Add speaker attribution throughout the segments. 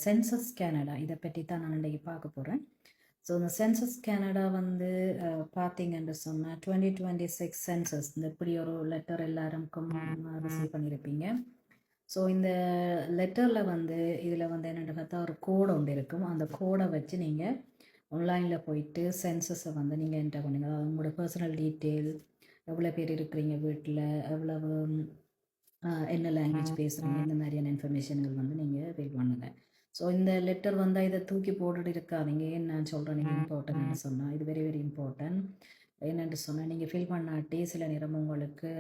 Speaker 1: Census Canada இதை பற்றி தான் நான் இன்றைக்கி பார்க்க போகிறேன். ஸோ இந்த சென்சஸ் கனடா வந்து பார்த்தீங்கன்னு சொன்னால் 2026 சென்சஸ் இந்த இப்படி ஒரு லெட்டர் எல்லாருக்கும் ரிசீவ் பண்ணியிருப்பீங்க. ஸோ இந்த லெட்டரில் வந்து இதில் வந்து என்னென்னு பார்த்தா ஒரு கோடு ஒன்று இருக்கும். அந்த கோடை வச்சு நீங்கள் ஆன்லைனில் போயிட்டு சென்சஸை வந்து நீங்கள் என்டர் பண்ணுங்கள். அதாவது உங்களோட பர்சனல் டீட்டெயில், எவ்வளோ பேர் இருக்கிறீங்க வீட்டில், எவ்வளவு என்ன லாங்குவேஜ் பேசுகிறீங்க, இந்த மாதிரியான இன்ஃபர்மேஷன்கள் வந்து நீங்கள் ஃபில் பண்ணுங்கள். ஸோ இந்த லெட்டர் வந்தால் இதை தூக்கி போட்டுட்டு இருக்காதீங்க. ஏன்னு நான் சொல்கிறேன், நீங்கள் இம்பார்ட்டன்ட்னு சொன்னால் இது வெரி வெரி இம்பார்ட்டன்ட். என்னென்று சொன்னால் நீங்கள் ஃபில் பண்ணாட்டி சில நேரம் உங்களுக்கு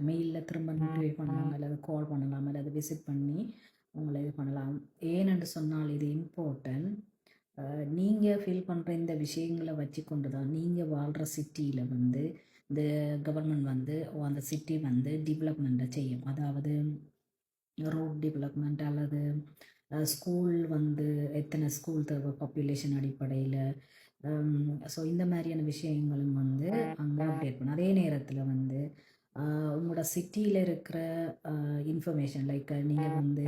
Speaker 1: மெயிலில் திரும்ப நோட்டிஃபை பண்ணலாம், அல்லது கால் பண்ணலாம், அல்லது விசிட் பண்ணி உங்களை இது பண்ணலாம். ஏனென்று சொன்னால் இது இம்பார்ட்டன்ட். நீங்கள் ஃபீல் பண்ணுற இந்த விஷயங்களை வச்சு கொண்டு தான் நீங்கள் வாழ்கிற சிட்டியில் வந்து இந்த கவர்மெண்ட் வந்து அந்த சிட்டி வந்து டெவலப்மெண்ட்டை செய்யும். அதாவது ரோட் டெவலப்மெண்ட் அல்லது ஸ்கூல் வந்து எத்தனை ஸ்கூல் தேவை பாப்புலேஷன் அடிப்படையில். ஸோ இந்த மாதிரியான விஷயங்களும் வந்து அங்கே அப்டேட் பண்ணும். அதே நேரத்தில் வந்து உங்களோட சிட்டியில் இருக்கிற இன்ஃபர்மேஷன் லைக் நீங்கள் வந்து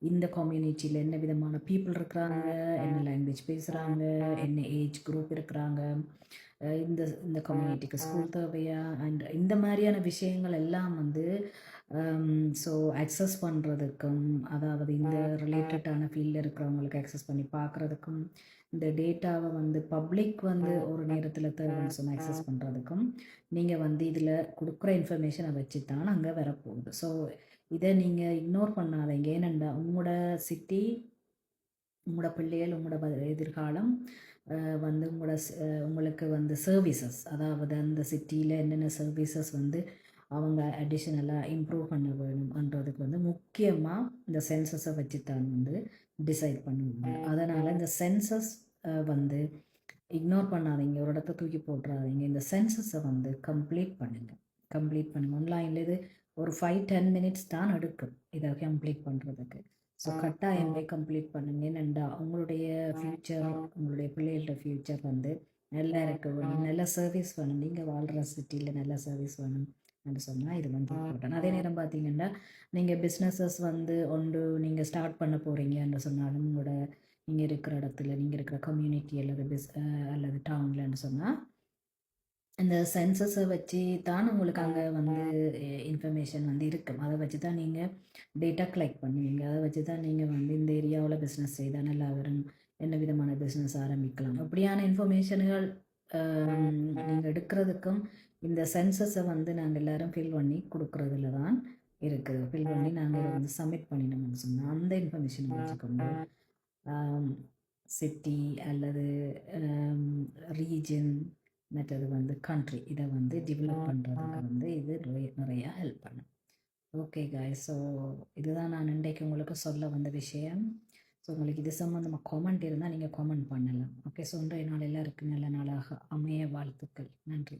Speaker 1: இந்த கம்யூனிட்டியில் என்ன விதமான பீப்புள் இருக்கிறாங்க, என்ன லாங்குவேஜ் பேசுகிறாங்க, என்ன ஏஜ் குரூப் இருக்கிறாங்க, இந்த இந்த கம்யூனிட்டிக்கு ஸ்கூல் தேவையா, அண்ட் இந்த மாதிரியான விஷயங்கள் எல்லாம் வந்து ஸோ அக்சஸ் பண்ணுறதுக்கும், அதாவது இந்த ரிலேட்டடான ஃபீல்டில் இருக்கிறவங்களுக்கு அக்சஸ் பண்ணி பார்க்குறதுக்கும், இந்த டேட்டாவை வந்து பப்ளிக் வந்து ஒரு நேரத்தில் தேவைன்னு சொன்னால் அக்சஸ் பண்ணுறதுக்கும் நீங்கள் வந்து இதில் கொடுக்குற இன்ஃபர்மேஷனை வச்சு தான் அங்கே வரப்போகுது. ஸோ இதை நீங்கள் இக்னோர் பண்ணாதீங்க. ஏனெண்டா உங்களோட சிட்டி, உங்களோட பிள்ளைகள், உங்களோட எதிர்காலம் வந்து உங்களுக்கு வந்து சர்வீசஸ், அதாவது அந்த சிட்டியில் என்னென்ன சர்வீசஸ் வந்து அவங்க அடிஷ்னலாக இம்ப்ரூவ் பண்ண வேணும்ன்றதுக்கு வந்து முக்கியமாக இந்த சென்சஸை வச்சு தான் வந்து டிசைட் பண்ணுவாங்க. அதனால் இந்த சென்சஸ் வந்து இக்னோர் பண்ணாதீங்க, ஒரு இடத்த தூக்கி போட்டுறாதீங்க. இந்த சென்சஸை வந்து கம்ப்ளீட் பண்ணுங்கள். ஆன்லைனில் இது ஒரு 5-10 மினிட்ஸ் தான் எடுக்கும் இதை கம்ப்ளீட் பண்ணுறதுக்கு. ஸோ கட்டாயம் கம்ப்ளீட் பண்ணுங்க. என்னென்னா உங்களுடைய ஃப்யூச்சர், உங்களுடைய பிள்ளைகளோட ஃப்யூச்சர் வந்து நல்லா இருக்க வேணும், நல்ல சர்வீஸ் வேணும், நீங்கள் வாழ்கிற சிட்டியில் நல்ல சர்வீஸ் வேணும் என்று சொன்னால் இது வந்து இம்பார்ட்டன்ட். அதே நேரம் பார்த்தீங்கன்னா நீங்கள் பிஸ்னஸஸ் வந்து நீங்கள் ஸ்டார்ட் பண்ண போகிறீங்கன்னு சொன்னாலும் உங்களோட நீங்கள் இருக்கிற இடத்துல, நீங்கள் இருக்கிற கம்யூனிட்டி அல்லது டவுன்லன்னு சொன்னால் இந்த சென்சஸை வச்சு தான் உங்களுக்கு அங்கே வந்து இன்ஃபர்மேஷன் வந்து இருக்கும். அதை வச்சு தான் நீங்கள் டேட்டா கலெக்ட் பண்ணுவீங்க. அதை வச்சு தான் நீங்கள் வந்து இந்த ஏரியாவில் பிஸ்னஸ் செய்தால் நல்லா வரும், என்ன விதமான பிஸ்னஸ் ஆரம்பிக்கலாம், அப்படியான இன்ஃபர்மேஷன்கள் நீங்கள் எடுக்கிறதுக்கும் இந்த சென்சஸை வந்து நாங்கள் எல்லோரும் ஃபில் பண்ணி கொடுக்குறதுல தான் இருக்குது. ஃபில் பண்ணி நாங்கள் இதை வந்து சப்மிட் பண்ணினோம்னு சொன்னால் அந்த இன்ஃபர்மேஷனை வச்சுக்கொண்டு சிட்டி அல்லது ரீஜன், மற்றது வந்து கண்ட்ரி, இதை வந்து டெவலப் பண்ணுறதுக்கு வந்து இது நிறையா ஹெல்ப் பண்ணும். ஓகே காய்ஸ், ஸோ இதுதான் நான் இன்றைக்கு உங்களுக்கு சொல்ல வந்த விஷயம். ஸோ உங்களுக்கு இது சம்மந்தமாக காமெண்ட் இருந்தால் நீங்கள் காமெண்ட் பண்ணலாம். ஓகே, ஸோ இன்றைய நாள் எல்லாருக்கும் நல்ல நாளாக அமைய வாழ்த்துக்கள். நன்றி.